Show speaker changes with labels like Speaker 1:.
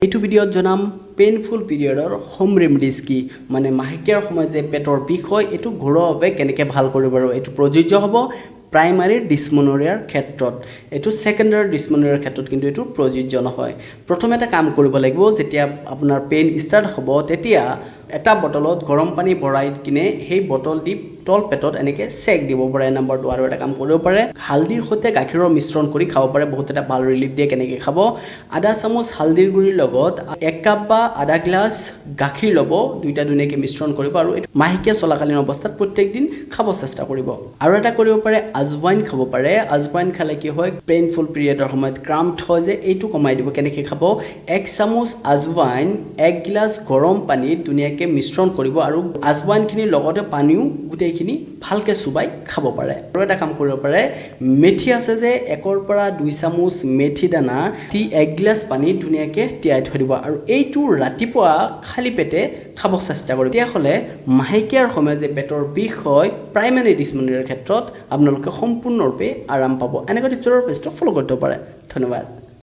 Speaker 1: এইটো ভিডিঅ'ত জনাম পেইনফুল পিৰিয়ডৰ হোম ৰেমেডিজ কি মানে মাহেকীয়াৰ সময়ত যে পেটৰ বিষ হয় এইটো ঘৰুৱাভাৱে কেনেকৈ ভাল কৰিব পাৰোঁ এইটো প্ৰযোজ্য হ'ব প্ৰাইমাৰী ডিছমনৰিয়াৰ ক্ষেত্ৰত এইটো সেকেন্ডাৰী ডিছমনৰিয়াৰ ক্ষেত্ৰত কিন্তু এইটো প্ৰযোজ্য নহয় প্ৰথম এটা কাম কৰিব লাগিব যেতিয়া আপোনাৰ পেইন ষ্টাৰ্ট হ'ব তেতিয়া এটা বটলত গৰম পানী ভৰাই কিনে সেই বটল দি তল পেটত এনেকৈ চেক দিব পাৰে নম্বৰ 2 আৰু এটা কাম কৰিব পাৰে হালদিৰ সৈতে গাখীৰৰ মিশ্ৰণ কৰি খাব পাৰে বহুত এটা ভাল ৰিলিফ দিয়ে কেনেকৈ খাব আধা চামুচ হালদিৰ গুড়িৰ লগত 1 কাপ বা আধা গ্লাস গাখীৰ ল'ব দুইটা ধুনীয়াকৈ মিশ্ৰণ কৰিব আৰু মাহেকীয়া চলাকালীন অৱস্থাত প্ৰত্যেক দিন খাব চেষ্টা কৰিব আৰু এটা কৰিব পাৰে আজৱাইন খাব পাৰে আজৱাইন খালে কি হয় পেইনফুল পিৰিয়ডৰ সময়ত ক্ৰাম্পড হয় যে এইটো কমাই দিব কেনেকৈ খাব 1 চামুচ আজৱাইন 1 গ্লাস গৰম পানীত ধুনীয়াকৈ মিশ্ৰণ কৰিব আৰু আজৱাইনখিনিৰ লগতে পানীও গোটেইখিনি ভালকৈ চুবাই খাব পাৰে আৰু এটা কাম কৰিব পাৰে মেথি আছে যে 1 পৰা 2 চামুচ মেথি দানা 1 গ্লাস পানীত ধুনীয়াকৈ তিয়াই থৈ দিব আৰু এইটো ৰাতিপুৱা খালি পেটে খাব চেষ্টা কৰিব তেতিয়াহ'লে মাহেকীয়াৰ সময়ত যে পেটৰ বিষ হয় প্ৰাইমাৰী ডিছমনৰিয়াৰ ক্ষেত্ৰত আপোনালোকে সম্পূৰ্ণৰূপে আৰাম পাব এনেকৈ টিপছৰ পেজটো ফলো কৰিব পাৰে ধন্যবাদ